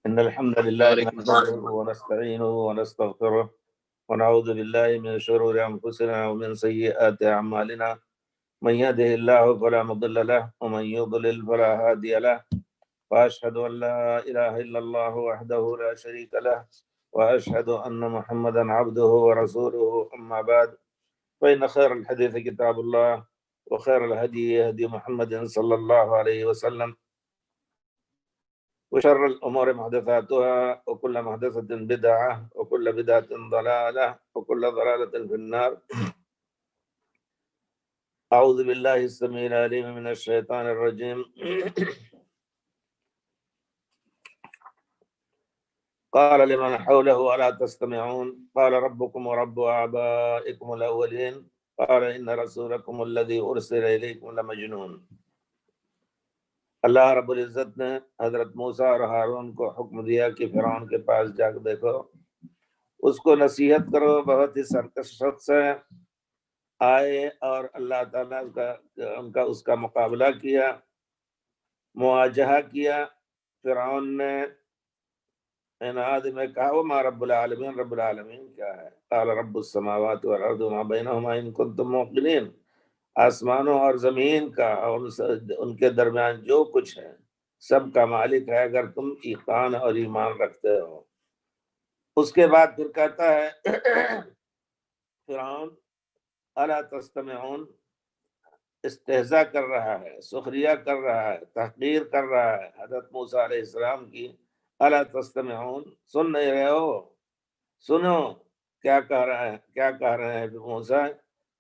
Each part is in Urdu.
إن الحمد لله نحمده ونستعينه ونستغفره ونعوذ بالله من شرور أنفسنا ومن سيئات أعمالنا من يهده الله فلا مضل له ومن يضلل فلا هادي له وأشهد أن لا إله إلا الله وحده لا شريك له وأشهد أن محمدا عبده ورسوله أما بعد فإن خير الحديث كتاب الله وخير الهدي هدي محمد صلى الله عليه وسلم وشر الأمور محدثاتها وكل محدثة بدعة وكل بدعة ضلالة وكل ضلالة في النار. أعوذ بالله السميع العليم من الشيطان الرجيم. قال لمن حوله ألا تستمعون قال ربكم ورب آبائكم الأولين قال إن رسولكم الذي أرسل إليكم لمجنون. اللہ رب العزت نے حضرت موسیٰ اور ہارون کو حکم دیا کہ فرعون کے پاس جا کے دیکھو، اس کو نصیحت کرو، بہت ہی سرکش شخص ہے. آئے اور اللہ تعالیٰ کا اس کا مقابلہ کیا، مواجہہ کیا. فرعون نے عناد میں کہا وما رب العالمین، رب العالمین کیا ہے؟ قال رب السماوات والارض وما بینہما ان کنتم موقنین، آسمانوں اور زمین کا اور ان کے درمیان جو کچھ ہے سب کا مالک ہے اگر تم ایقان اور ایمان رکھتے ہو. اس کے بعد پھر کہتا ہے فرعون الا تستمعون، استہزاء کر رہا ہے، سخریہ کر رہا ہے، تحقیر کر رہا ہے حضرت موسیٰ علیہ السلام کی. الا تستمعون، سن نہیں رہے ہو؟ سنو کیا کہہ رہے ہیں موسیٰ.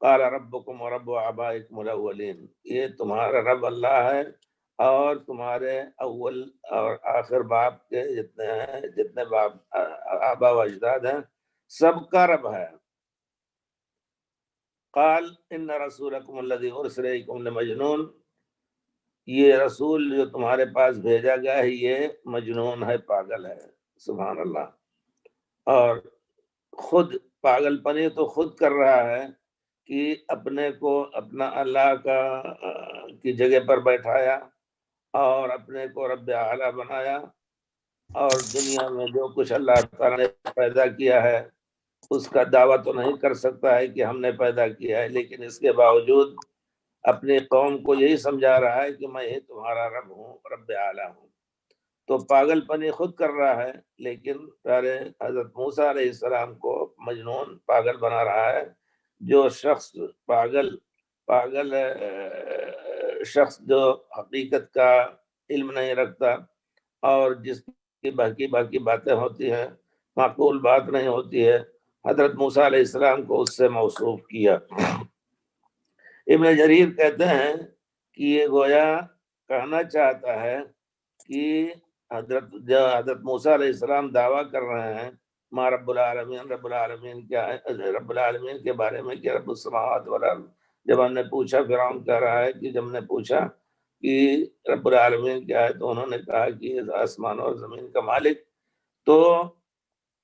قال ربکم ورب آبائکم الاولین، یہ تمہارا رب اللہ ہے اور تمہارے اول اور آخر باپ کے جتنے باپ آبا و اجداد ہیں سب کا رب ہے. قال ان رسولکم الذی ارسل الیکم لمجنون، یہ رسول جو تمہارے پاس بھیجا گیا ہے یہ مجنون ہے، پاگل ہے. سبحان اللہ. اور خود پاگل پنی تو خود کر رہا ہے کہ اپنے کو اپنا اللہ کی جگہ پر بیٹھایا اور اپنے کو رب اعلیٰ بنایا، اور دنیا میں جو کچھ اللہ تعالیٰ نے پیدا کیا ہے اس کا دعویٰ تو نہیں کر سکتا ہے کہ ہم نے پیدا کیا ہے، لیکن اس کے باوجود اپنی قوم کو یہی سمجھا رہا ہے کہ میں ہی تمہارا رب ہوں، رب اعلیٰ ہوں. تو پاگل پنی خود کر رہا ہے، لیکن پیارے حضرت موسیٰ علیہ السلام کو مجنون پاگل بنا رہا ہے. جو شخص پاگل شخص جو حقیقت کا علم نہیں رکھتا اور جس کی باقی باتیں ہوتی ہیں معقول بات نہیں ہوتی ہے، حضرت موسیٰ علیہ السلام کو اس سے موصوف کیا. ابن جریر کہتے ہیں کہ یہ گویا کہنا چاہتا ہے کہ حضرت موسیٰ علیہ السلام دعویٰ کر رہے ہیں ما رب العالمین، رب العالمین کیا ہے، رب العالمین کے بارے میں کہ رب السماوات والارض. جب ہم نے پوچھا، فرعون کہہ رہا ہے کہ جب نے پوچھا کہ رب العالمین کیا ہے تو انہوں نے کہا کہ آسمان اور زمین کا مالک. تو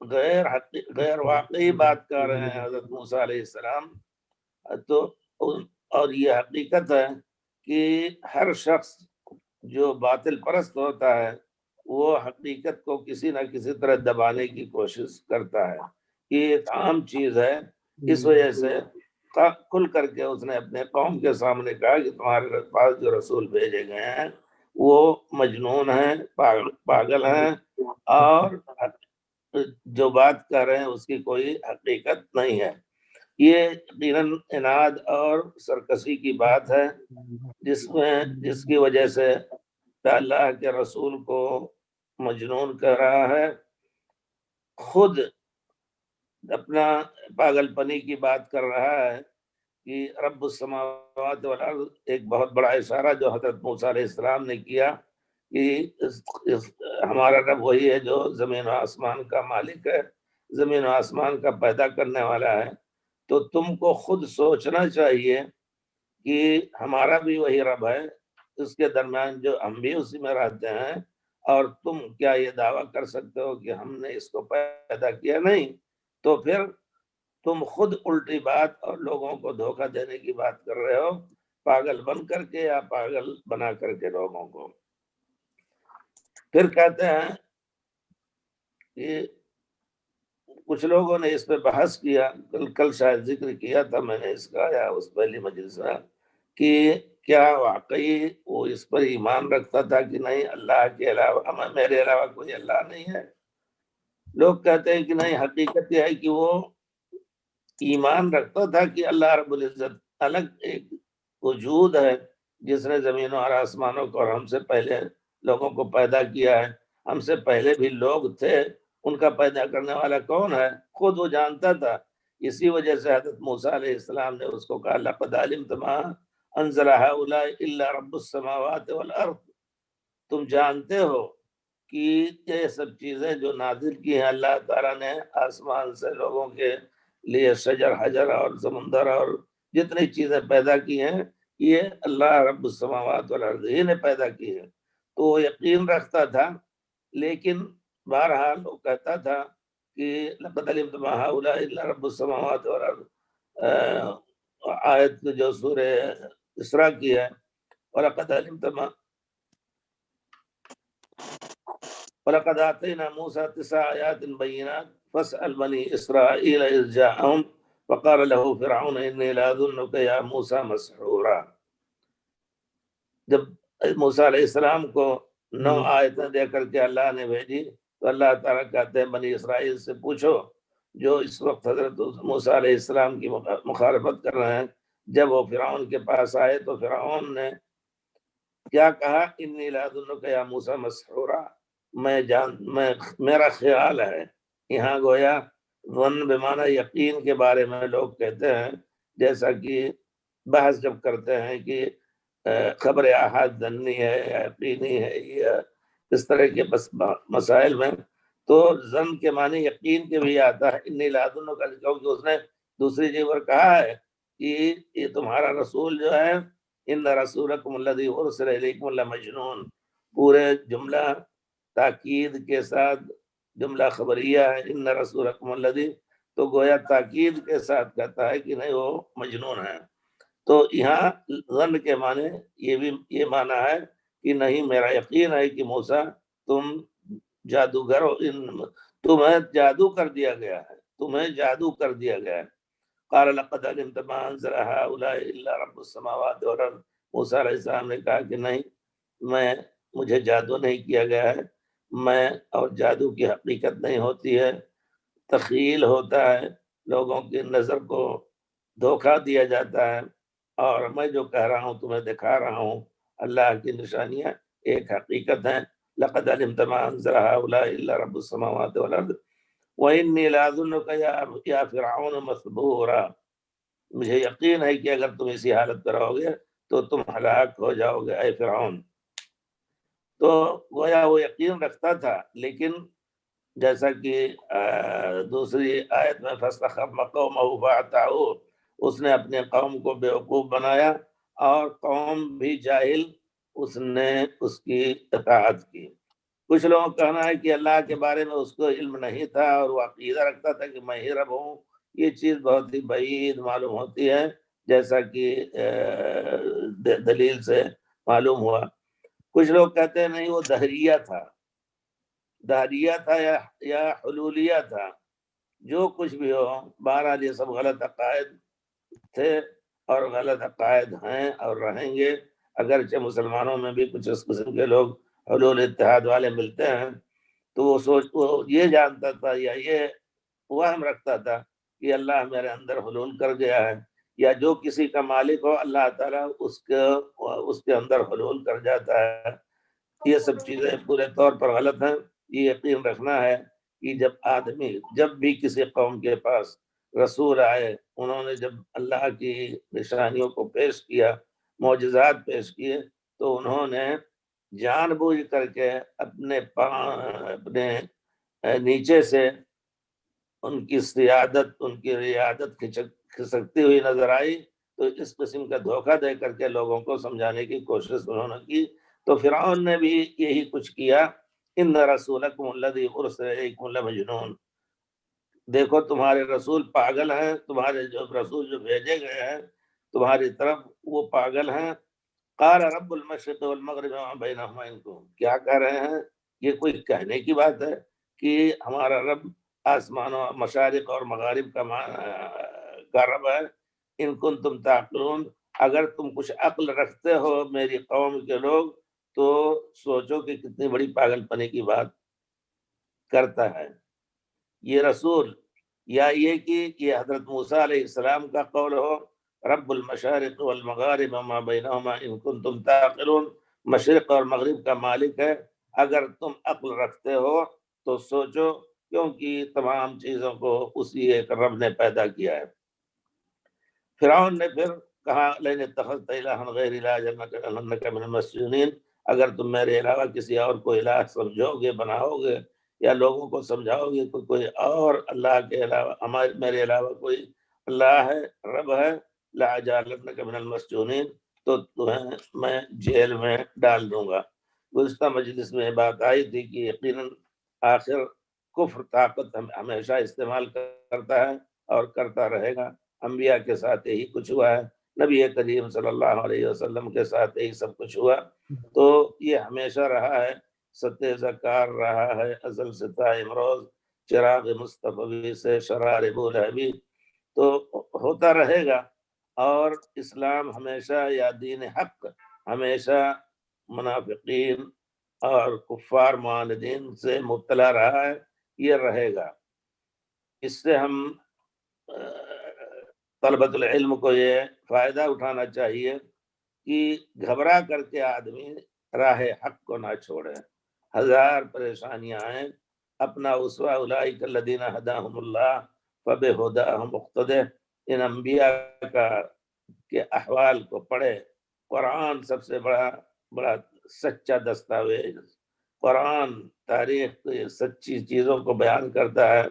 غیر واقعی بات کر رہے ہیں حضرت موسیٰ علیہ السلام. تو اور یہ حقیقت ہے کہ ہر شخص جو باطل پرست ہوتا ہے وہ حقیقت کو کسی نہ کسی طرح دبانے کی کوشش کرتا ہے. یہ ایک عام چیز ہے. اس وجہ سے کھل کر کے اس نے اپنے قوم کے سامنے کہا کہ تمہارے پاس جو رسول بھیجے گئے ہیں وہ مجنون ہیں، پاگل ہیں، اور جو بات کر رہے ہیں اس کی کوئی حقیقت نہیں ہے. یہ یقیناً عناد اور سرکشی کی بات ہے جس کی وجہ سے اللہ کے رسول کو مجنون کہہ رہا ہے. خود اپنا پاگل پنی کی بات کر رہا ہے کہ رب السماوات والارض، ایک بہت بڑا اشارہ جو حضرت موسیٰ علیہ السلام نے کیا کہ ہمارا رب وہی ہے جو زمین و آسمان کا مالک ہے، زمین و آسمان کا پیدا کرنے والا ہے. تو تم کو خود سوچنا چاہیے کہ ہمارا بھی وہی رب ہے، اس کے درمیان جو ہم بھی اسی میں رہتے ہیں، اور تم کیا یہ دعویٰ کر سکتے ہو کہ ہم نے اس کو پیدا کیا؟ نہیں. تو پھر تم خود الٹی بات اور لوگوں کو دھوکہ دینے کی بات کر رہے ہو، پاگل بن کر کے یا پاگل بنا کر کے لوگوں کو. پھر کہتے ہیں کہ کچھ لوگوں نے اس پہ بحث کیا، کل شاید ذکر کیا تھا میں نے اس کا یا اس پہلی مجلس میں، کہ کیا واقعی وہ اس پر ایمان رکھتا تھا کہ نہیں اللہ کے علاوہ، میرے علاوہ کوئی اللہ نہیں ہے؟ لوگ کہتے ہیں کہ نہیں، حقیقت یہ ہے کہ وہ ایمان رکھتا تھا کہ اللہ رب العزت الگ ایک وجود ہے جس نے زمینوں اور آسمانوں کو اور ہم سے پہلے لوگوں کو پیدا کیا ہے، ہم سے پہلے بھی لوگ تھے، ان کا پیدا کرنے والا کون ہے خود وہ جانتا تھا۔ اسی وجہ سے حضرت موسیٰ علیہ السلام نے اس کو کہا لقد علمت ما انزل هؤلاء الا رب السماوات والارض، تم جانتے ہو کہ یہ سب چیزیں جو نازل کی ہیں اللہ تعالیٰ نے آسمان سے لوگوں کے لیے، شجر حجر اور سمندر اور جتنی چیزیں پیدا کی ہیں، یہ اللہ رب السماوات والارض ہی نے پیدا کی ہے۔ تو وہ یقین رکھتا تھا، لیکن بہرحال وہ کہتا تھا کہ لقد علمت ما هؤلاء الا رب السماوات والارض، آیت جو سورہ اسراء کی ہے، وَلَقَدْ عَلِمْتَ مَا وَلَقَدْ آتَيْنَا مُوسَى 9 آيَاتٍ بَيِّنَاتٍ فَاسْأَلْ بَنِي إِسْرَائِيلَ إِذْ جَاءَهُمْ وَقَالَ لَهُ فِرْعَوْنُ إِنِّي لَأَظُنُّكَ يَا مُوسَى مَسْحُورًا۔ جب موسیٰ علیہ السلام کو 9 آیتیں دے کر کے اللہ نے بھیجی تو اللہ تعالیٰ کہتے ہیں بنی اسرائیل سے پوچھو جو اس وقت حضرت موسیٰ علیہ السلام کی مخالفت کر رہے ہیں، جب وہ فرعون کے پاس آئے تو فرعون نے کیا کہا؟ انی لأظنک یا موسیٰ مسحورا، میرا خیال ہے، یہاں گویا ظن بمعنی یقین کے بارے میں لوگ کہتے ہیں، جیسا کہ بحث جب کرتے ہیں کہ خبر احاد ظنی ہے یا یقینی ہے یا اس طرح کے مسائل میں، تو ظن کے معنی یقین کے بھی آتا ہے۔ انی لأظنک، کیونکہ اس نے دوسری جگہ پر کہا ہے کہ یہ تمہارا رسول جو ہے، ان رسولکم الذی ارسل الیکم لمجنون، پورے جملہ تاکید کے ساتھ جملہ خبریہ ہے، ان رسولکم الذی، تو گویا تاکید کے ساتھ کہتا ہے کہ نہیں وہ مجنون ہے۔ تو یہاں ظن کے معنی یہ معنی ہے کہ نہیں میرا یقین ہے کہ موسیٰ تم جادوگر ہو، تمہیں جادو کر دیا گیا ہے، تمہیں جادو کر دیا گیا ہے۔ قال لقد علمت ما انزل هؤلاء الا رب السماوات والارض، موسیٰ علیہ السلام نے کہا کہ نہیں، مجھے جادو نہیں کیا گیا ہے، میں اور جادو کی حقیقت نہیں ہوتی ہے، تخیل ہوتا ہے، لوگوں کی نظر کو دھوکہ دیا جاتا ہے، اور میں جو کہہ رہا ہوں تمہیں دکھا رہا ہوں، اللہ کی نشانیاں ایک حقیقت ہیں۔ لقد علمت ما انزل هؤلاء الا رب السماوات والارض وَإِنِّي لَأَظُنُّكَ يَا فِرْعَوْنُ مَثْبُورًا، مجھے یقین ہے کہ اگر تم اسی حالت پر رہو گے تو تم ہلاک ہو جاؤ گے اے فرعون۔ تو گویا وہ یقین رکھتا تھا، لیکن جیسا کہ دوسری آیت میں فَاسْتَخَفَّ قَوْمَهُ فَأَطَاعُوهُ، اس نے اپنے قوم کو بیوقوف بنایا اور قوم بھی جاہل، اس نے اس کی اطاعت کی۔ کچھ لوگوں کا کہنا ہے کہ اللہ کے بارے میں اس کو علم نہیں تھا اور وہ عقیدہ رکھتا تھا کہ میں ہی رب ہوں، یہ چیز بہت ہی بعید معلوم ہوتی ہے، جیسا کہ دلیل سے معلوم ہوا۔ کچھ لوگ کہتے ہیں نہیں وہ دہریہ تھا، دہریہ تھا یا حلولیہ تھا، جو کچھ بھی ہو، بہرحال یہ سب غلط عقائد تھے اور غلط عقائد ہیں اور رہیں گے۔ اگرچہ مسلمانوں میں بھی کچھ اس قسم کے لوگ حلول اتحاد والے ملتے ہیں، تو وہ یہ جانتا تھا یا یہ وہم رکھتا تھا کہ اللہ میرے اندر حلول کر گیا ہے، یا جو کسی کا مالک ہو اللہ تعالیٰ اس کے اندر حلول کر جاتا ہے۔ یہ سب چیزیں پورے طور پر غلط ہیں۔ یہ یقین رکھنا ہے کہ جب بھی کسی قوم کے پاس رسول آئے، انہوں نے جب اللہ کی نشانیوں کو پیش کیا، معجزات پیش کیے، تو انہوں نے جان بوجھ کر کے اپنے نیچے سے ان کی سیادت، ان کی ریادت کھسکتی ہوئی نظر آئی، تو اس قسم کا دھوکہ دے کر کے لوگوں کو سمجھانے کی کوشش انہوں نے کی۔ تو فرعون نے بھی یہی کچھ کیا، ان رسولکم الذی ارسل الیکم لمجنون، دیکھو تمہارے رسول پاگل ہیں، تمہارے جو رسول جو بھیجے گئے ہیں تمہاری طرف وہ پاگل ہیں۔ قال رب المشرق والمغرب وما بینہما ان کنتم، کیا کہہ رہے ہیں؟ یہ کوئی کہنے کی بات ہے کہ ہمارا رب آسمان و مشارق اور مغارب کا رب ہے. ان کنتم تعقلون، اگر تم کچھ عقل رکھتے ہو میری قوم کے لوگ تو سوچو کہ کتنی بڑی پاگل پنے کی بات کرتا ہے یہ رسول، یا یہ کہ یہ حضرت موسیٰ علیہ السلام کا قول ہو رب المشارق والمغارب وما بینہما ان کنتم تعقلون، مشرق اور مغرب کا مالک ہے، اگر تم عقل رکھتے ہو تو سوچو، کیونکہ تمام چیزوں کو اسی ایک رب نے پیدا کیا ہے. فرعون نے پھر کہا لئن اتخذت الہا غیری لاجعلنک من المسجونین، اگر تم میرے علاوہ کسی اور کو الہ سمجھو گے، بناؤ گے، یا لوگوں کو سمجھاؤ گے کوئی اور اللہ کے علاوہ میرے علاوہ کوئی اللہ ہے، رب ہے، لاجعلنک من المسجونین، تو تمہیں میں جیل میں ڈال دوں گا. گزشتہ مجلس میں بات آئی تھی کہ یقیناً آخر کفر طاقت ہمیشہ استعمال کرتا ہے اور کرتا رہے گا. انبیاء کے ساتھ یہی کچھ ہوا ہے، نبی کریم صلی اللہ علیہ وسلم کے ساتھ یہی سب کچھ ہوا. تو یہ ہمیشہ رہا ہے، ستہ زکار رہا ہے ازل سے تا امروز، چراغ مصطفی سے شرار بولہبی، تو ہوتا رہے گا. اور اسلام ہمیشہ یا دین حق ہمیشہ منافقین اور کفار معاندین سے مبتلا رہا ہے، یہ رہے گا. اس سے ہم طلبۃ العلم کو یہ فائدہ اٹھانا چاہیے کہ گھبرا کر کے آدمی راہ حق کو نہ چھوڑے، ہزار پریشانیاں آئیں، اپنا اسوہ اولئک الذین ہداہم اللہ فبہداہم اقتدہ، ان انبیاء کے احوال کو پڑھے. قرآن سب سے بڑا سچا دستاویز، قرآن تاریخ سچی چیزوں کو بیان کرتا ہے.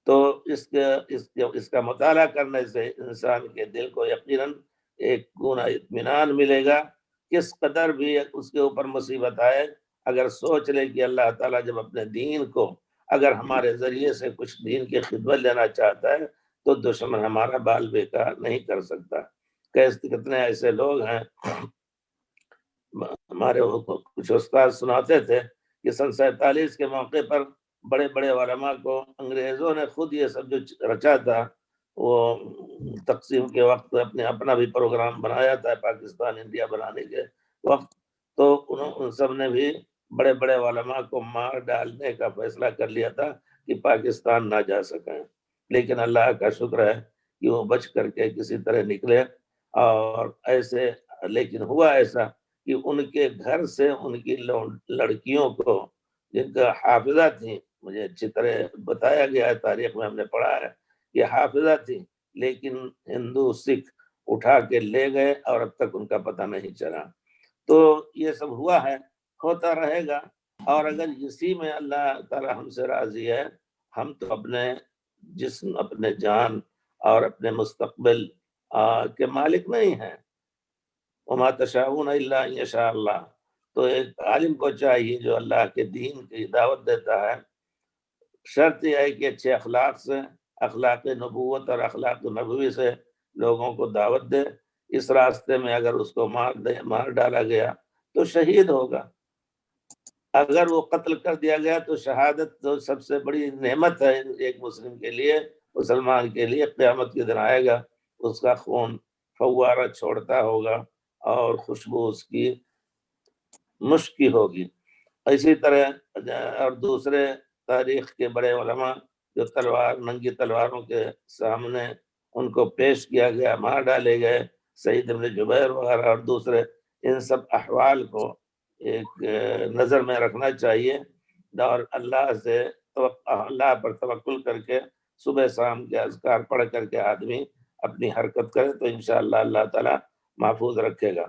تو اس کا مطالعہ کرنے سے انسان کے دل کو یقیناً ایک گنا اطمینان ملے گا. کس قدر بھی اس کے اوپر مصیبت آئے، اگر سوچ لے کہ اللہ تعالیٰ جب اپنے دین کو اگر ہمارے ذریعے سے کچھ دین کی خدمت لینا چاہتا ہے تو دشمن ہمارا بال بیکار نہیں کر سکتا. کتنے ایسے لوگ ہیں، ہمارے کچھ استاد سناتے تھے کہ سن 47 کے موقع پر بڑے بڑے علماء کو انگریزوں نے خود یہ سب جو رچا تھا، وہ تقسیم کے وقت اپنا بھی پروگرام بنایا تھا پاکستان انڈیا بنانے کے وقت، تو ان سب نے بھی بڑے بڑے علماء کو مار ڈالنے کا فیصلہ کر لیا تھا کہ پاکستان نہ جا سکیں. لیکن اللہ کا شکر ہے کہ وہ بچ کر کے کسی طرح نکلے. اور ایسے لیکن ہوا ایسا کہ ان کے گھر سے ان کی لڑکیوں کو، جن کا حافظہ تھیں، مجھے اچھی طرح بتایا گیا ہے، تاریخ میں ہم نے پڑھا ہے کہ حافظہ تھی، لیکن ہندو سکھ اٹھا کے لے گئے اور اب تک ان کا پتہ نہیں چلا. تو یہ سب ہوا ہے، ہوتا رہے گا. اور اگر اسی میں اللہ تعالی ہم سے راضی ہے، ہم تو اپنے جسم، اپنے جان اور اپنے مستقبل کے مالک نہیں ہیں. وما تشاؤون الا ان یشاء اللہ. تو ایک عالم کو چاہیے جو اللہ کے دین کی دعوت دیتا ہے، شرط یہ ہے کہ اچھے اخلاق سے، اخلاق نبوت اور اخلاق نبوی سے لوگوں کو دعوت دے. اس راستے میں اگر اس کو مار ڈالا گیا تو شہید ہوگا، اگر وہ قتل کر دیا گیا تو شہادت تو سب سے بڑی نعمت ہے ایک مسلم کے لیے، مسلمان کے لیے. قیامت کے دن آئے گا، اس کا خون فوارہ چھوڑتا ہوگا اور خوشبو اس کی مشکی ہوگی. اسی طرح اور دوسرے تاریخ کے بڑے علماء جو ننگی تلواروں کے سامنے ان کو پیش کیا گیا، مار ڈالے گئے، سعید بن جبیر وغیرہ اور دوسرے، ان سب احوال کو ایک نظر میں رکھنا چاہیے. اور اللہ پر توکل کر کے صبح شام کے اذکار پڑھ کر کے آدمی اپنی حرکت کرے تو انشاءاللہ اللہ تعالیٰ محفوظ رکھے گا.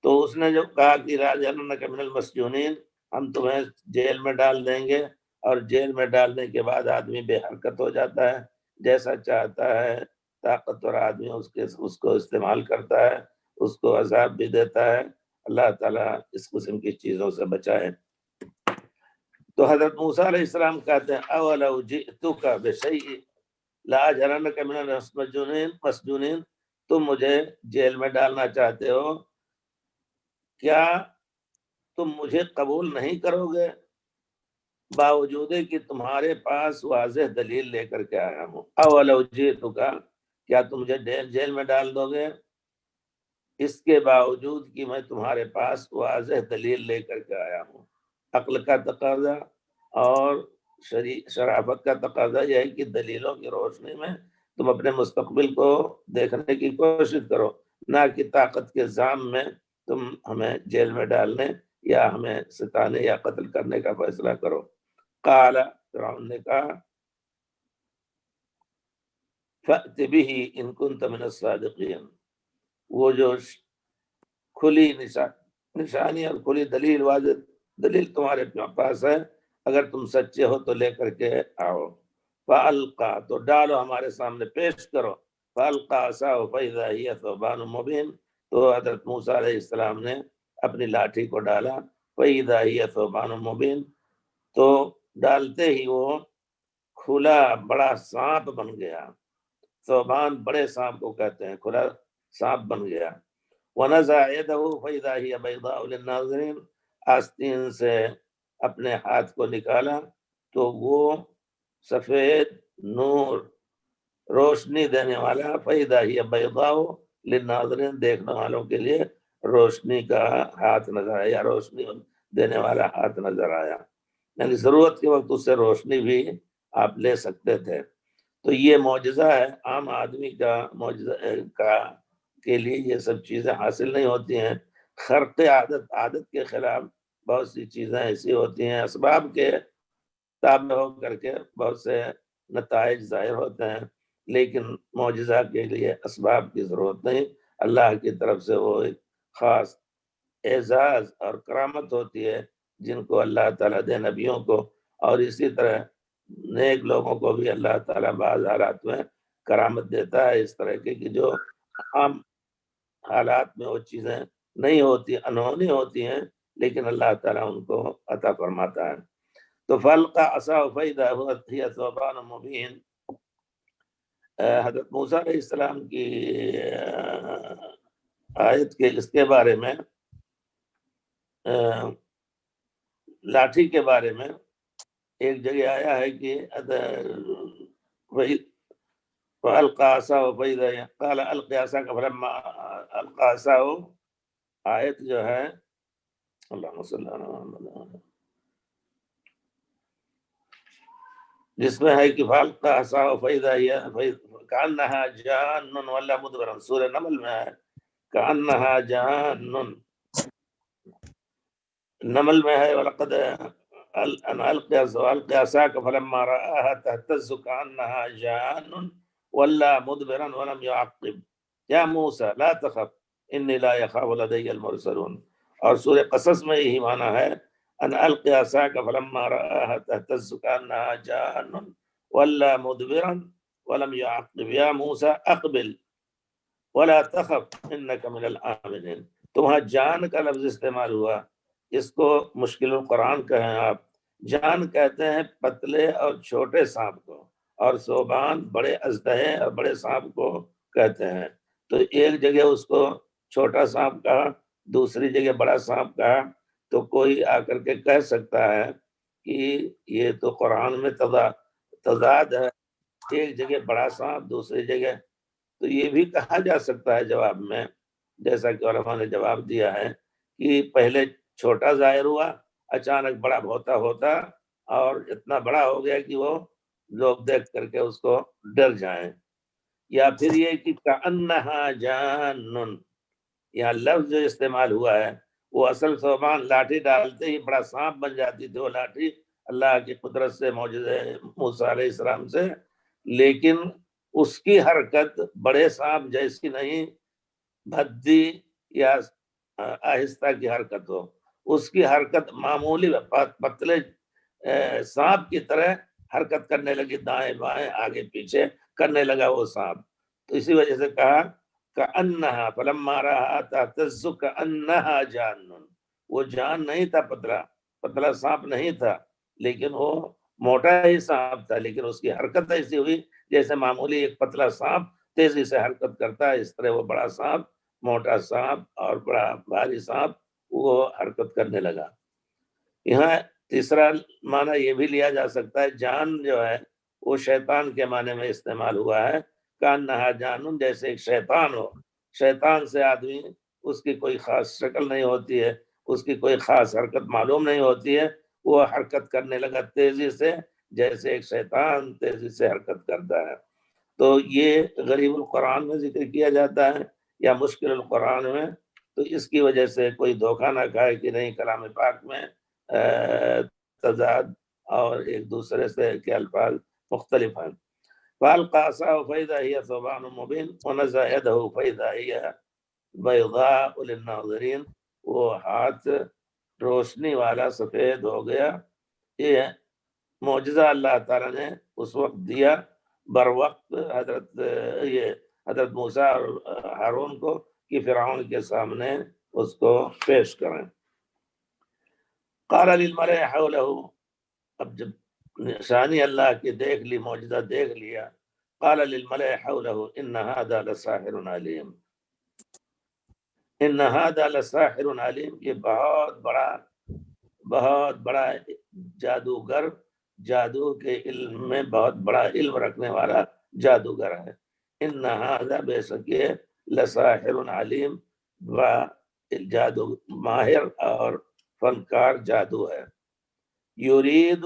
تو اس نے جو کہا کہ لاجعلنک من المسجونین، ہم تمہیں جیل میں ڈال دیں گے، اور جیل میں ڈالنے کے بعد آدمی بے حرکت ہو جاتا ہے، جیسا چاہتا ہے طاقتور آدمی اس کو استعمال کرتا ہے، اس کو عذاب بھی دیتا ہے. اللہ تعالیٰ اس قسم کی چیزوں سے بچائے. تو حضرت موسیٰ علیہ السلام کہتے ہیں اولو جئتک بشیء لاجعلنک من المسجونین، تم مجھے جیل میں ڈالنا چاہتے ہو، کیا تم مجھے قبول نہیں کرو گے؟ باوجود کہ تمہارے پاس واضح دلیل لے کر کے آیا ہوں. اولو جئتک، کیا تم مجھے جیل میں ڈال دو گے اس کے باوجود کہ میں تمہارے پاس واضح دلیل لے کر کے آیا ہوں. عقل کا تقاضا اور شرافت کا تقاضا یہ ہے کہ دلیلوں کی روشنی میں تم اپنے مستقبل کو دیکھنے کی کوشش کرو، نہ کہ طاقت کے زام میں تم ہمیں جیل میں ڈالنے یا ہمیں ستانے یا قتل کرنے کا فیصلہ کرو. قال، فرعون نے کہا، فأت به ان كنت من الصادقین، وہ جو کھلی نشانی اور کھلی دلیل، واضح دلیل تمہارے پاس ہے، اگر تم سچے ہو تو لے کر کے آؤ. فالقا، تو ڈالو ہمارے سامنے پیش کرو. فالقا عصاہ فاذا ہی ثعبان مبین، تو حضرت موسیٰ علیہ السلام نے اپنی لاٹھی کو ڈالا. فاذا ہی ثعبان مبین، تو ڈالتے ہی وہ کھلا بڑا سانپ بن گیا. ثعبان بڑے سانپ کو کہتے ہیں، کھلا سانپ بن گیا. وَنَزَعَ يَدَهُ فَإِذَا هِيَ بَيْضَاءُ لِلنَّاظِرِينَ، آستین سے اپنے ہاتھ کو نکالا تو وہ سفید نور روشنی دینے والا، فَإِذَا هِيَ بَيْضَاءُ لِلنَّاظِرِينَ، دیکھنے والوں کے لیے روشنی کا ہاتھ نظر آیا، یا روشنی دینے والا ہاتھ نظر آیا. یعنی ضرورت کے وقت اس سے روشنی بھی آپ لے سکتے تھے. تو یہ معجزہ ہے، عام آدمی کا معجزہ کے لیے یہ سب چیزیں حاصل نہیں ہوتی ہیں. خرق عادت کے خلاف بہت سی چیزیں ایسی ہوتی ہیں، اسباب کے تابع ہو کر کے بہت سے نتائج ظاہر ہوتے ہیں، لیکن معجزہ کے لیے اسباب کی ضرورت نہیں. اللہ کی طرف سے وہ ایک خاص اعزاز اور کرامت ہوتی ہے جن کو اللہ تعالیٰ دے نبیوں کو، اور اسی طرح نیک لوگوں کو بھی اللہ تعالیٰ بعض حالات میں کرامت دیتا ہے اس طرح کی کہ جو عام حالات میں وہ چیزیں نہیں ہوتی، انہونی ہوتی ہیں، لیکن اللہ تعالیٰ ان کو عطا فرماتا ہے. تو فَأَلْقَىٰ عَصَاهُ فَإِذَا هِيَ ثُعْبَانٌ مُّبِينٌ، حضرت موسیٰ علیہ السلام کی آیت کے اس کے بارے میں، لاٹھی کے بارے میں ایک جگہ آیا ہے کہ فَأَلْقَىٰ عَصَاهُ فَإِذَا قَالَ أَلْقِ عَصَاكَ فَلَمَّا أَلْقَىٰ عَصَاهُ، آیت جو ہے اللہم صلی اللہ علیہ وسلم، جس میں ہے کہ فَأَلْقَىٰ عَصَاهُ فَإِذَا هِيَ كَأَنَّهَا جَانٌّ وَلَّا مُدْبِرًا، سورہ نمل میں ہے كَأَنَّهَا جَانٌّ، نمل میں ہے وَلَقَدْ أَلْقِ عَصَاكَ فَلَمَّا رَآهَا تَهْتَزُّ كَأَنَّهَا جَانٌّ وَلَّا مُدْبِرًا وَلَمْ يُعَقِّبْ يَا مُوسَىٰ لَا تَخَفْ إِنِّي لَا يَخَافُ لَدَيَّ الْمُرْسَلُونَ. اور سورہ قصص میں یہی معنی ہے أَنْ أَلْقِ عَصَاكَ فَلَمَّا رَآهَا تَهْتَزُّ كَأَنَّهَا جَانٌّ وَلَّا مُدْبِرًا وَلَمْ يُعَقِّبْ يَا مُوسَىٰ أَقْبِلْ وَلَا تَخَفْ إِنَّكَ مِنَ الْآمِنِينَ. تو وہاں جان کا لفظ استعمال ہوا، اس کو مشکل القرآن کہیں آپ. جان کہتے ہیں پتلے اور چھوٹے سانپ کو، اور ثعبان بڑے اژدہے اور بڑے سانپ کو کہتے ہیں. تو ایک جگہ اس کو چھوٹا سانپ کہا، دوسری جگہ بڑا سانپ کہا. تو کوئی آ کر کے کہہ سکتا ہے کہ یہ تو قرآن میں تضاد ہے، ایک جگہ بڑا سانپ دوسری جگہ. تو یہ بھی کہا جا سکتا ہے جواب میں، جیسا کہ علماء نے جواب دیا ہے کہ پہلے چھوٹا ظاہر ہوا، اچانک بڑا ہوتا ہوتا اور اتنا بڑا ہو گیا کہ وہ لوگ دیکھ کر کے اس کو ڈر جائیں. یا پھر یہ کہ کأنہا جان، یہاں لفظ جو استعمال ہوا ہے وہ اصل ثعبان لاٹھی ڈالتے ہی بڑا سانپ بن جاتی تھی وہ لاٹھی، اللہ کی قدرت سے، معجزہ موسیٰ علیہ السلام سے. لیکن اس کی حرکت بڑے سانپ جیسی نہیں، بھدی یا آہستہ کی حرکت ہو، اس کی حرکت معمولی پتلے سانپ کی طرح حرکت کرنے لگی، دائیں بائیں آگے پیچھے کرنے لگا وہ سانپ. تو اسی وجہ سے کہا کأنہا فلما رآہا تہتز کأنہا جان، وہ جان نہیں تھا، پتلا سانپ نہیں تھا، لیکن وہ موٹا ہی سانپ تھا، لیکن اس کی حرکت ایسی ہوئی جیسے معمولی ایک پتلا سانپ تیزی سے حرکت کرتا ہے، اس طرح وہ بڑا سانپ، موٹا سانپ اور بڑا بھاری سانپ وہ حرکت کرنے لگا. یہاں تیسرا معنی یہ بھی لیا جا سکتا ہے جان جو ہے وہ شیطان کے معنی میں استعمال ہوا ہے، کانہا جانن، جیسے ایک شیطان ہو، شیطان سے آدمی اس کی کوئی خاص شکل نہیں ہوتی ہے، اس کی کوئی خاص حرکت معلوم نہیں ہوتی ہے، وہ حرکت کرنے لگا تیزی سے جیسے ایک شیطان تیزی سے حرکت کرتا ہے۔ تو یہ غریب القرآن میں ذکر کیا جاتا ہے یا مشکل القرآن میں، تو اس کی وجہ سے کوئی دھوکہ نہ کھائے کہ نہیں کلام پاک میں تضاد اور ایک دوسرے سے کے الفاظ مختلف ہیں۔ فَأَلْقَىٰ عَصَاهُ فَإِذَا هِيَ ثُعْبَانٌ مُّبِينٌ وَنَزَعَ يَدَهُ فَإِذَا هِيَ بَيْضَاءُ لِلنَّاظِرِينَ، وہ ہاتھ روشنی والا سفید ہو گیا۔ یہ معجزہ اللہ تعالیٰ نے اس وقت دیا بر وقت حضرت موسیٰ اور ہارون کو کہ فرعون کے سامنے اس کو پیش کریں۔ قال للملئ حولہ، اب جب نشانی اللہ کی دیکھ لی، معجزہ دیکھ لیا، قال للملئ حولہ ان هذا لساحر علیم، ان هذا لساحر علیم، یہ بہت بڑا جادوگر، جادو کے علم میں بہت بڑا علم رکھنے والا جادوگر ہے۔ ان هذا، بے شک یہ، لساحر علیم، جادو ماہر اور فنکار جادو ہے۔ یرید،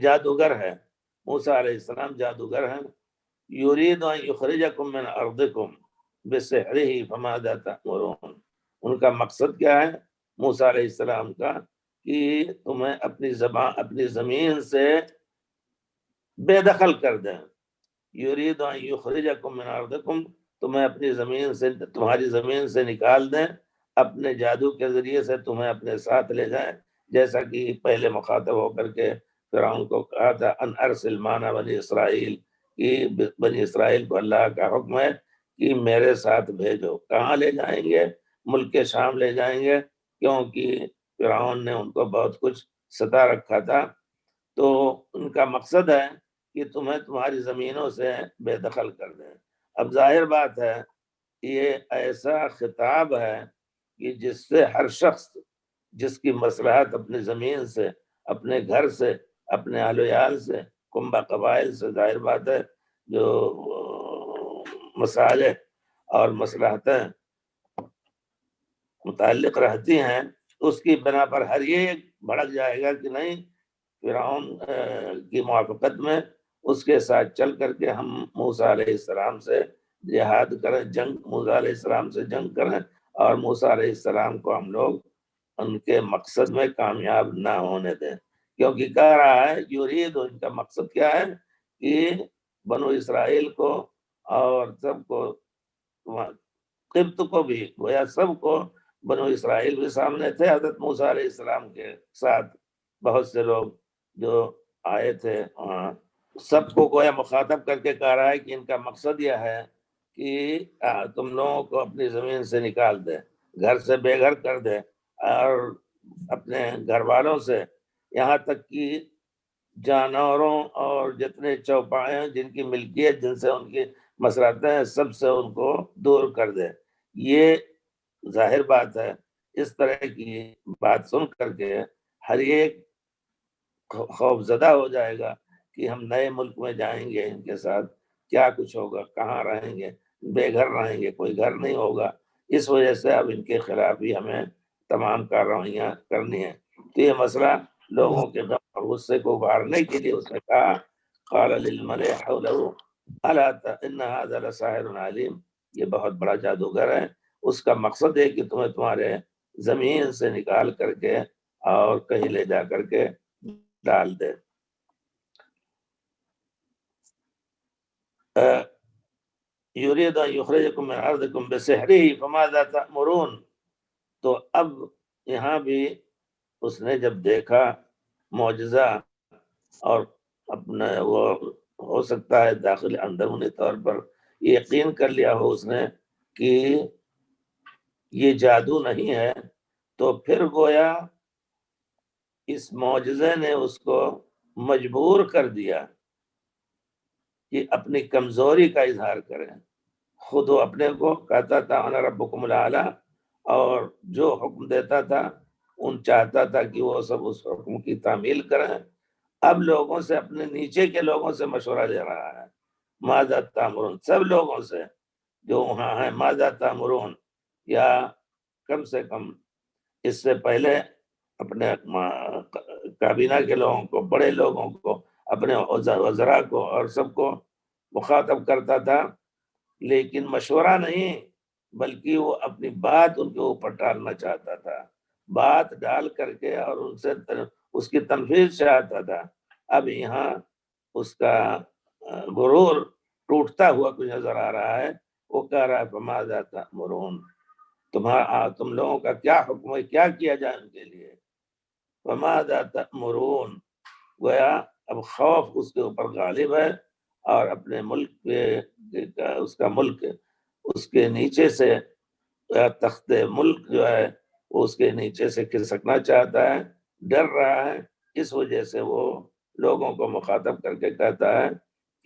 جادوگر ہے، موسیٰ علیہ السلام جادوگر ہیں۔ یرید ان یخرجکم من ارضکم بسحرہ فماذا تأمرون، ان کا مقصد کیا ہے موسیٰ علیہ السلام کا کہ تمہیں اپنی زمین سے بے دخل کر دیں۔ یرید ان یخرجکم من ارضکم، تمہیں اپنی زمین سے، تمہاری زمین سے نکال دیں، اپنے جادو کے ذریعے سے تمہیں اپنے ساتھ لے جائیں، جیسا کہ پہلے مخاطب ہو کر کے فرعون کو کہا تھا ان ارسل معنا بنی اسرائیل، کہ بنی اسرائیل کو اللہ کا حکم ہے کہ میرے ساتھ بھیجو۔ کہاں لے جائیں گے؟ ملک شام لے جائیں گے، کیونکہ فرعون نے ان کو بہت کچھ ستا رکھا تھا۔ تو ان کا مقصد ہے کہ تمہیں تمہاری زمینوں سے بے دخل کر دیں۔ اب ظاہر بات ہے یہ ایسا خطاب ہے کہ جس سے ہر شخص جس کی مصلحت اپنی زمین سے، اپنے گھر سے، اپنے اہل و عیال سے، کنبہ قبائل سے، ظاہر بات ہے جو مصالح اور مصلحتیں متعلق رہتی ہیں، اس کی بنا پر ہر ایک بھڑک جائے گا کہ نہیں، فرعون کی موافقت میں اس کے ساتھ چل کر کے ہم موسیٰ علیہ السلام سے جہاد کریں، جنگ، موسیٰ علیہ السلام سے جنگ کریں، اور موسیٰ علیہ السلام کو ہم لوگ ان کے مقصد میں کامیاب نہ ہونے دیں۔ کیونکہ کہہ رہا ہے یرید، ان کا مقصد کیا ہے کہ بنو اسرائیل کو اور سب کو، قبط کو بھی، گویا سب کو، بنو اسرائیل بھی سامنے تھے حضرت موسیٰ علیہ السلام کے ساتھ، بہت سے لوگ جو آئے تھے وہاں، سب کو گویا مخاطب کر کے کہہ رہا ہے کہ ان کا مقصد یہ ہے کہ تم لوگوں کو اپنی زمین سے نکال دے، گھر سے بے گھر کر دے، اور اپنے گھر والوں سے، یہاں تک کہ جانوروں اور جتنے چوپائے جن کی ملکیت، جن سے ان کی مسرتیں ہیں، سب سے ان کو دور کر دے۔ یہ ظاہر بات ہے اس طرح کی بات سن کر کے ہر ایک خوف زدہ ہو جائے گا کہ ہم نئے ملک میں جائیں گے، ان کے ساتھ کیا کچھ ہوگا، کہاں رہیں گے، بے گھر رہیں گے، کوئی گھر نہیں ہوگا۔ اس وجہ سے اب ان کے خلاف ہی ہمیں تمام کارروائیاں کرنی ہیں۔ تو یہ مسئلہ لوگوں کے غم اور غصے کو ابھارنے کے لیے اس نے کہا قال للملئ حولہ الا ان هذا لساحر علیم، یہ بہت بڑا جادوگر ہے، اس کا مقصد ہے کہ تمہیں تمہارے زمین سے نکال کر کے اور کہیں لے جا کر کے ڈال دے۔ یرید ان یخرجکم من ارضکم بسحرہ فماذا تأمرون، تو اب یہاں بھی اس نے جب دیکھا معجزہ، اور اپنا وہ ہو سکتا ہے داخل اندرونی طور پر یقین کر لیا ہو اس نے کہ یہ جادو نہیں ہے، تو پھر گویا اس معجزے نے اس کو مجبور کر دیا کہ اپنی کمزوری کا اظہار کرے۔ خود وہ اپنے کو کہتا تھا انا ربکم الاعلی، اور جو حکم دیتا تھا ان چاہتا تھا کہ وہ سب اس حکم کی تعمیل کریں. اب لوگوں سے، اپنے نیچے کے لوگوں سے مشورہ لے رہا ہے. ماذا تأمرون، سب لوگوں سے جو وہاں ہیں. ماذا تأمرون، یا کم سے کم اس سے پہلے اپنے کابینہ کے لوگوں کو، بڑے لوگوں کو، اپنے وزراء کو اور سب کو مخاطب کرتا تھا، لیکن مشورہ نہیں، بلکہ وہ اپنی بات ان کے اوپر ڈالنا چاہتا تھا. بات ڈال کر کے اور ان سے اس کی تنفیذ چاہتا تھا. اب یہاں اس کا غرور ٹوٹتا ہوا کچھ نظر آ رہا ہے. وہ کہہ رہا ہے فماذا تأمرون، تم لوگوں کا کیا حکم ہے، کیا کیا جائے ان کے لیے. فماذا تأمرون، گویا اب خوف اس کے اوپر غالب ہے، اور اپنے ملک اس کا ملک اس کے نیچے سے، تخت ملک جو ہے وہ اس کے نیچے سے کھسکنا چاہتا ہے، ڈر رہا ہے. اس وجہ سے وہ لوگوں کو مخاطب کر کے کہتا ہے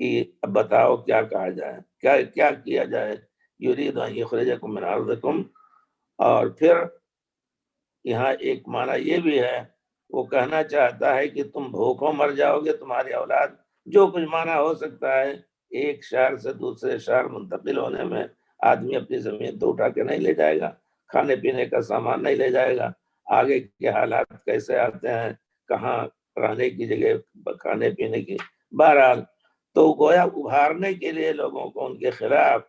کہ اب بتاؤ کیا کہا جائے، کیا کیا جائے. یرید ان یخرجکم من ارضکم. اور پھر یہاں ایک معنی یہ بھی ہے، وہ کہنا چاہتا ہے کہ تم بھوکوں مر جاؤ گے، تمہاری اولاد، جو کچھ معنی ہو سکتا ہے. ایک شہر سے دوسرے شہر منتقل ہونے میں آدمی اپنی زمین تو اٹھا کے نہیں لے جائے گا، کھانے پینے کا سامان نہیں لے جائے گا. آگے کے حالات کیسے آتے ہیں، کہاں رہنے کی جگہ، کھانے پینے کی. بہرحال تو گویا ابھارنے کے لیے لوگوں کو ان کے خلاف،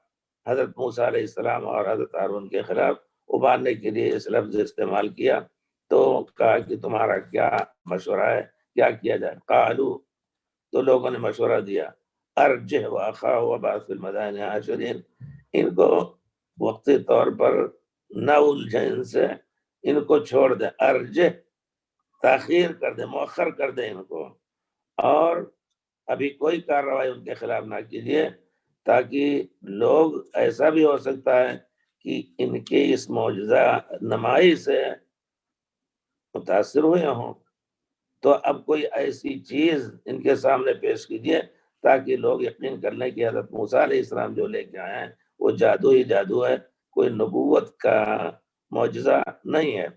حضرت موسیٰ علیہ السلام اور حضرت ہارون کے خلاف ابھارنے کے لیے اس لفظ استعمال کیا. تو کہا کہ تمہارا کیا مشورہ ہے، کیا کیا جائے. قالو، تو لوگوں نے مشورہ دیا، ارجح واخاہ وبعث فی المدائن حاشرین. ان کو وقتی طور پر نہ الجھیں ان سے، ان کو چھوڑ دیں. ارجح، تاخیر کر دیں، مؤخر کر دیں ان کو، اور ابھی کوئی کارروائی ان کے خلاف نہ کیجیے، تاکہ لوگ، ایسا بھی ہو سکتا ہے کہ ان کے اس معجزہ نمائی سے متاثر ہوئے ہوں. تو اب کوئی ایسی چیز ان کے سامنے پیش کیجیے تاکہ لوگ یقین کر لیں کہ حضرت موسیٰ علیہ السلام جو لے کے آئے ہیں وہ جادو ہی جادو ہے، کوئی نبوت کا معجزہ نہیں ہے.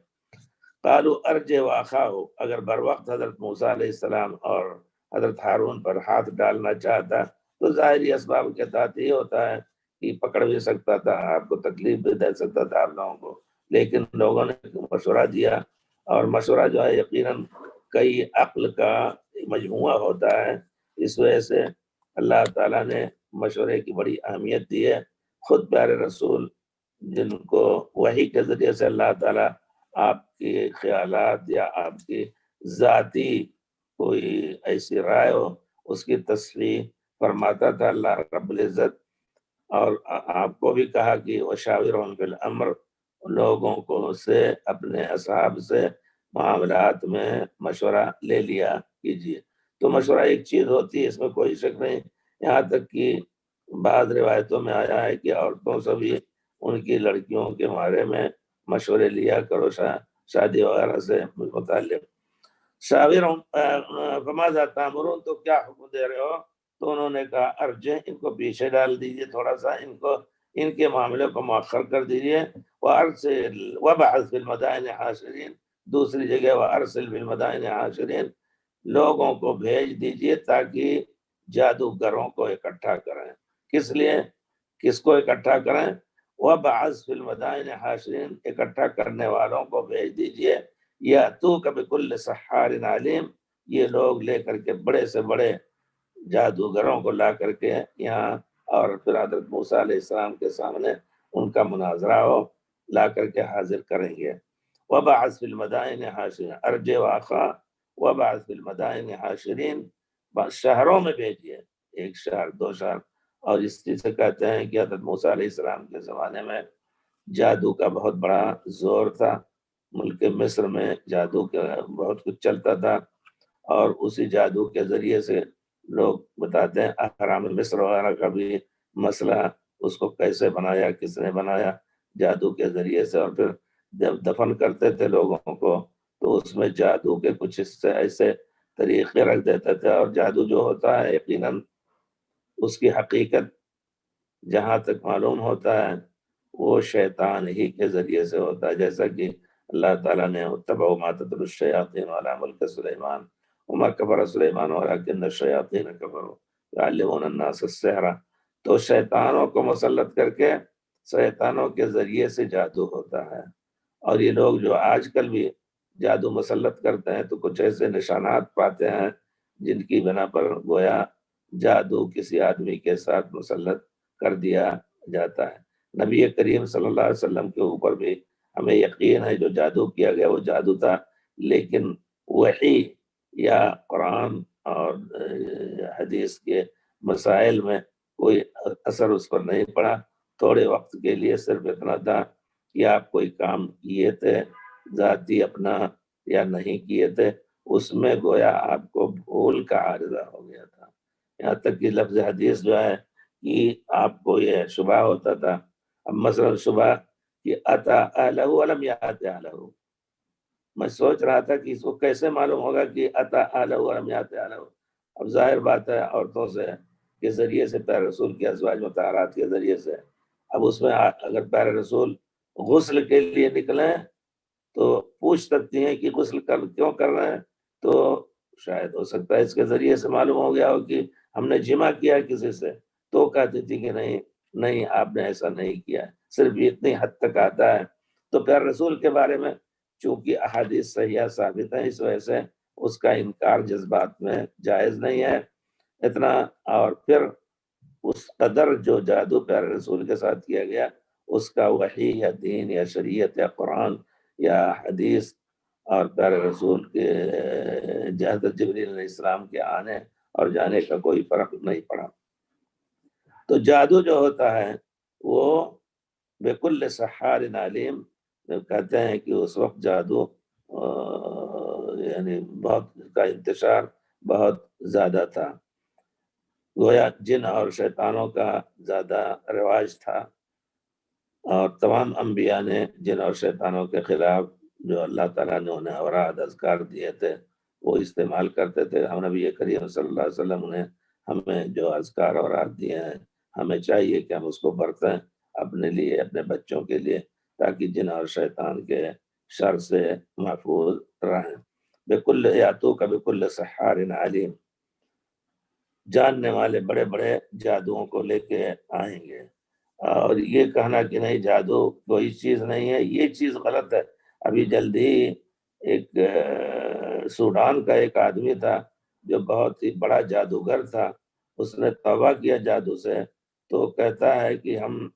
قالوا ارجع واخاہ، اگر بر وقت حضرت موسیٰ علیہ السلام اور حضرت ہارون پر ہاتھ ڈالنا چاہتا تو ظاہری اسباب کے تحت یہ ہوتا ہے کہ پکڑ بھی سکتا تھا، آپ کو تکلیف بھی دے سکتا تھا آپ لوگوں کو. لیکن لوگوں نے مشورہ دیا، اور مشورہ جو ہے یقیناً کئی عقل کا مجموعہ ہوتا ہے. اس وجہ سے اللہ تعالیٰ نے مشورے کی بڑی اہمیت دی ہے. خود پیارے رسول، جن کو وحی کے ذریعے سے اللہ تعالیٰ آپ کے خیالات یا آپ کی ذاتی کوئی ایسی رائے ہو، اس کی تصریح فرماتا تھا اللہ رب العزت. اور آپ کو بھی کہا کہ وشاورہم فی الامر، لوگوں کو سے، اپنے اصحاب سے معاملات میں مشورہ لے لیا کیجیے. تو مشورہ ایک چیز ہوتی ہے، اس میں کوئی شک نہیں. یہاں تک کہ بعض روایتوں میں آیا ہے کہ عورتوں سے بھی ان کی لڑکیوں کے بارے میں مشورے لیا کرو، شادی وغیرہ سے متعلق. شاورہم فماذا تأمرون، تو کیا حکم دے رہے ہو. تو انہوں نے کہا ارجع، ان کو پیچھے ڈال دیجئے تھوڑا سا، ان کے معاملے کو مؤخر کر دیجئے. وارسل وبعث فی المدائن حاشرین، دوسری جگہ وارسل فی المدائن حاشرین، لوگوں کو بھیج دیجئے تاکہ جادوگروں کو اکٹھا کریں. کس لیے، کس کو اکٹھا کریں. وبعث فی المدائن حاشرین، اکٹھا کرنے والوں کو بھیج دیجئے. یاتوک بکل سحار علیم، یہ لوگ لے کر کے بڑے سے بڑے جادوگروں کو لا کر کے یہاں، اور پھر حضرت موسیٰ علیہ السلام کے سامنے ان کا مناظرہ ہو، لا کر کے حاضر کریں گے. وبعث فی المدائن حاشرین، ارجع واخاہ وبعث فی المدائن حاشرین، شہروں میں بھیجیے، ایک شہر، دو شہر. اور اس چیز سے کہتے ہیں کہ حضرت موسیٰ علیہ السلام کے زمانے میں جادو کا بہت بڑا زور تھا. ملک مصر میں جادو کا بہت کچھ چلتا تھا، اور اسی جادو کے ذریعے سے لوگ بتاتے ہیں احرام مصر وغیرہ کا بھی مسئلہ، اس کو کیسے بنایا، کس نے بنایا، جادو کے ذریعے سے. اور پھر جب دفن کرتے تھے لوگوں کو تو اس میں جادو کے کچھ حصے ایسے طریقے رکھ دیتے تھے. اور جادو جو ہوتا ہے یقیناً اس کی حقیقت جہاں تک معلوم ہوتا ہے وہ شیطان ہی کے ذریعے سے ہوتا ہے. جیسا کہ اللہ تعالیٰ نے اتبعوا ما تتلو الشیاطین علی ملک سلیمان وما کفر سلیمان ولکن الشیاطین کفروا یعلمون الناس السحر، تو شیطانوں کو مسلط کر کے شیطانوں کے ذریعے سے جادو ہوتا ہے۔ اور یہ لوگ جو آج کل بھی جادو مسلط کرتے ہیں تو کچھ ایسے نشانات پاتے ہیں جن کی بنا پر گویا جادو کسی آدمی کے ساتھ مسلط کر دیا جاتا ہے۔ نبی کریم صلی اللہ علیہ وسلم کے اوپر بھی ہمیں یقین ہے جو جادو کیا گیا وہ جادو تھا، لیکن وحی یا قرآن اور حدیث کے مسائل میں کوئی اثر اس پر نہیں پڑا۔ تھوڑے وقت کے لیے صرف اتنا تھا کہ آپ کوئی کام کیے تھے ذاتی اپنا یا نہیں کیے تھے، اس میں گویا آپ کو بھول کا عارضہ ہو گیا تھا۔ یہاں تک کہ لفظ حدیث جو ہے کہ آپ کو یہ شبہ ہوتا تھا، اب مثلا شبہ کہ اتا اہلہ ولم یات اہلہ، میں سوچ رہا تھا کہ اس کو کیسے معلوم ہوگا کہ اتا اہلہ ولم یات اہلہ۔ اب ظاہر بات ہے عورتوں سے کے ذریعے سے پیارے رسول کی ازواج مطہرات کے ذریعے سے، اب اس میں اگر پیارے رسول غسل کے لیے نکلیں تو پوچھ سکتی ہیں کہ غسل کیوں کر رہے ہیں، تو شاید ہو سکتا ہے اس کے ذریعے سے معلوم ہو گیا ہو کہ ہم نے جمع کیا کسی سے، تو کہتی تھی کہ نہیں آپ نے ایسا نہیں کیا ہے، صرف اتنی حد تک آتا ہے۔ تو پیارے رسول کے بارے میں چونکہ احادیث صحیحہ ثابت ہیں، اس وجہ سے اس کا انکار جذبات میں جائز نہیں ہے اتنا۔ اور پھر اس قدر جو جادو پیارے رسول کے ساتھ کیا گیا اس کا وحی یا دین یا شریعت یا قرآن یا حدیث اور پیارے رسول کے حضرت جبریل علیہ السلام کے آنے اور جانے کا کوئی فرق نہیں پڑا۔ تو جادو جو ہوتا ہے وہ بكل سحار علیم، کہتے ہیں کہ اس وقت جادو یعنی بہت کا انتشار بہت زیادہ تھا، گویا جن اور شیطانوں کا زیادہ رواج تھا، اور تمام انبیاء نے جن اور شیطانوں کے خلاف جو اللہ تعالیٰ نے انہیں اوراد اذکار دیے تھے وہ استعمال کرتے تھے۔ ہم نبی کریم صلی اللہ علیہ وسلم نے ہمیں جو اذکار اوراد دیے ہیں ہمیں چاہیے کہ ہم اس کو برتیں اپنے لیے، اپنے بچوں کے لیے، تاکہ جن اور شیطان کے شر سے محفوظ رہیں۔ بکل یاتو کا بکل سحار علیم، جاننے والے بڑے بڑے جادوؤں کو لے کے آئیں گے۔ اور یہ کہنا کہ نہیں جادو کوئی چیز نہیں ہے، یہ چیز غلط ہے۔ ابھی جلدی ایک سوڈان کا ایک آدمی تھا جو بہت ہی بڑا جادوگر تھا، اس نے توبہ کیا جادو سے، تو کہتا ہے کہ ہم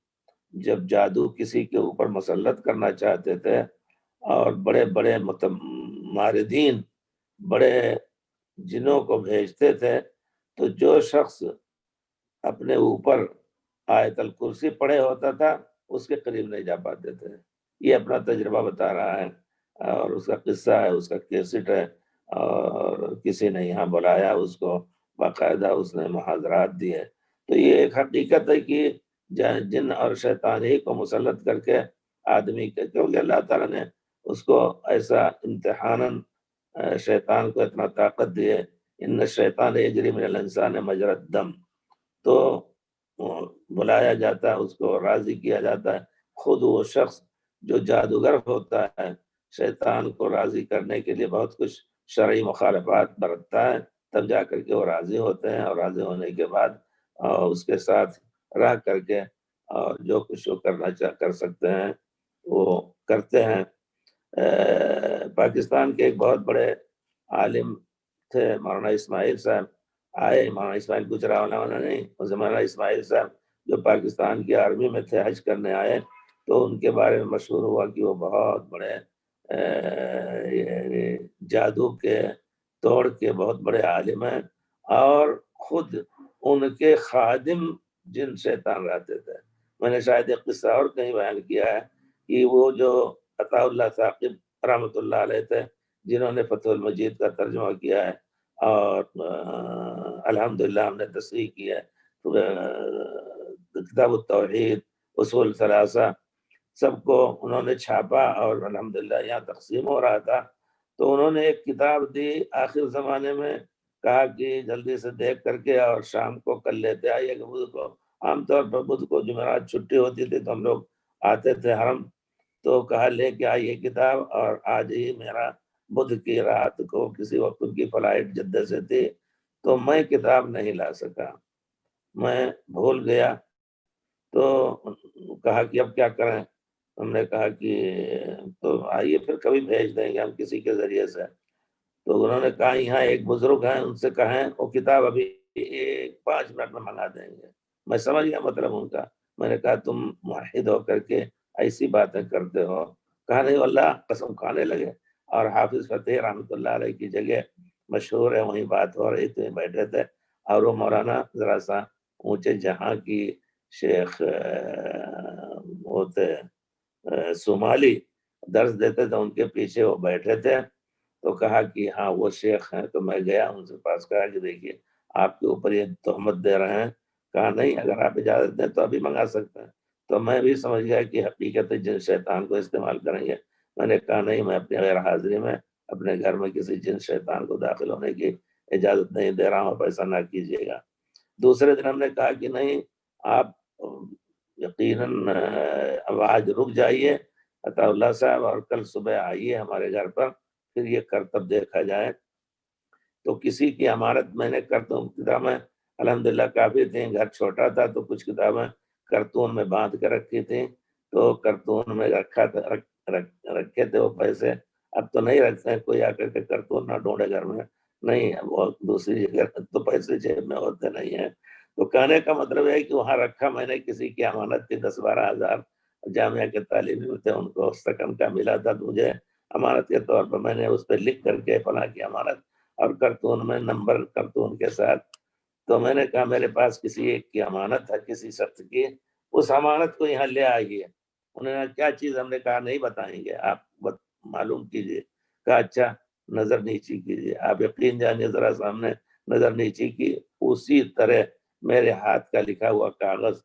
جب جادو کسی کے اوپر مسلط کرنا چاہتے تھے اور بڑے بڑے ماردین بڑے جنوں کو بھیجتے تھے تو جو شخص اپنے اوپر آیت الکرسی پڑھے ہوتا تھا اس کے قریب نہیں جا پاتے تھے۔ یہ اپنا تجربہ بتا رہا ہے اور اس کا قصہ ہے، اس کا کیسٹ ہے، اور کسی نے یہاں بلایا اس کو، باقاعدہ اس نے محاضرات دیے۔ تو یہ ایک حقیقت ہے کہ جن اور شیطان ہی کو مسلط کر کے آدمی کے، کیونکہ اللہ تعالیٰ نے اس کو ایسا امتحاناً شیطان کو اتنا طاقت دی ہے، ان الشیطان یجری من الانسان مجری الدم، تو بلایا جاتا ہے، اس کو راضی کیا جاتا ہے۔ خود وہ شخص جو جادوگر ہوتا ہے شیطان کو راضی کرنے کے لیے بہت کچھ شرعی مخالفات برتتا ہے، تب جا کر کے وہ راضی ہوتے ہیں، اور راضی ہونے کے بعد اس کے ساتھ رہ کر کے اور جو کچھ وہ کر سکتے ہیں وہ کرتے ہیں۔ پاکستان کے ایک بہت بڑے عالم تھے مولانا اسماعیل صاحب، آئے مولانا اسماعیل گجرانوالہ نہیں، مولانا اسماعیل صاحب جو پاکستان کی آرمی میں تھے، حج کرنے آئے، تو ان کے بارے میں مشہور ہوا کہ وہ بہت بڑے جادو کے توڑ کے بہت بڑے عالم ہیں، اور خود ان کے خادم جن شیطان رہتے تھے۔ میں نے شاید ایک قصہ اور کہیں بیان کیا ہے کہ وہ جو عطا اللہ ثاقب رحمۃ اللہ علیہ تھے جنہوں نے فتح المجید کا ترجمہ کیا ہے، اور الحمدللہ ہم نے تصحیح کی ہے کتاب التوحید، اصول ثلاثہ، سب کو انہوں نے چھاپا اور الحمدللہ یہاں تقسیم ہو رہا تھا، تو انہوں نے ایک کتاب دی آخر زمانے میں، کہا کہ جلدی سے دیکھ کر کے اور شام کو کل لیتے آئیے کہ بدھ کو، عام طور پر بدھ کو جمعرات چھٹی ہوتی تھی تو ہم لوگ آتے تھے حرم، تو کہا لے کے آئیے کتاب، اور آج ہی میرا بدھ کی رات کو کسی وقت ان کی فلائٹ جدہ سے تھی، تو میں کتاب نہیں لا سکا، میں بھول گیا۔ تو کہا کہ اب کیا کریں؟ ہم نے کہا کہ تو آئیے پھر کبھی بھیج دیں گے ہم کسی کے ذریعے سے۔ تو انہوں نے کہا یہاں ایک بزرگ ہیں، ان سے کہیں وہ کتاب ابھی 5 منٹ میں منگا دیں گے۔ میں سمجھ گیا مطلب ان کا۔ میں نے کہا تم موحد ہو کر کے ایسی باتیں کرتے ہو؟ کہا نہیں واللہ، قسم کھانے لگے۔ اور حافظ فتح رحمۃ اللہ علیہ کی جگہ مشہور ہے، وہیں بات ہو رہی تھی، بیٹھے تھے، اور وہ مولانا ذرا سا اونچے جہاں کی شیخ ہوتے صومالی درس دیتے تھے، ان کے پیچھے وہ بیٹھے تھے۔ تو کہا کہ ہاں وہ شیخ ہیں۔ تو میں گیا ان سے پاس، کہا کہ دیکھیے آپ کے اوپر یہ تہمت دے رہے ہیں۔ کہا نہیں، اگر آپ اجازت دیں تو ابھی منگا سکتے ہیں۔ تو میں بھی سمجھ گیا کہ حقیقت جن شیطان کو استعمال کریں گے۔ میں نے کہا نہیں، میں اپنی غیر حاضری میں اپنے گھر میں کسی جن شیطان کو داخل ہونے کی اجازت نہیں دے رہا ہوں، ایسا نہ کیجیے گا۔ دوسرے دن ہم نے کہا کہ نہیں، آپ یقیناً اب آج رک جائیے عطا اللہ صاحب، اور کل صبح آئیے ہمارے گھر پر، پھر یہ کرتب دیکھا جائے۔ تو کسی کی امانت میں نے کتابیں الحمدللہ کافی تھیں، گھر چھوٹا تھا تو کچھ کتابیں کرتون میں باندھ کے رکھی تھیں، تو کرتون میں رکھے تھے وہ پیسے۔ اب تو نہیں رکھتے ہیں، کوئی آ کر کے کرتون نہ ڈھونڈے گھر میں، نہیں وہ دوسری جگہ تو پیسے جیب میں ہوتے نہیں ہیں۔ تو کہنے کا مطلب ہے کہ وہاں رکھا میں نے کسی کی امانت تھی، 10-12 ہزار جامعہ کے طالب علم تھے، ان کو سکن کا ملا تھا، مجھے امانت کے طور پر میں نے اس پہ لکھ کر کے فلاں کی امانت، اور کرتون میں نمبر کرتون کے ساتھ۔ تو میں نے کہا میرے پاس کسی ایک کی امانت ہے، کسی شخص کی، اس امانت کو یہاں لے آئیے۔ انہوں نے کیا چیز؟ ہم نے کہا نہیں بتائیں گے، آپ معلوم کیجیے۔ کہا اچھا نظر نیچی کیجیے۔ آپ یقین جانیے ذرا سامنے نظر نیچی کی، اسی طرح میرے ہاتھ کا لکھا ہوا کاغذ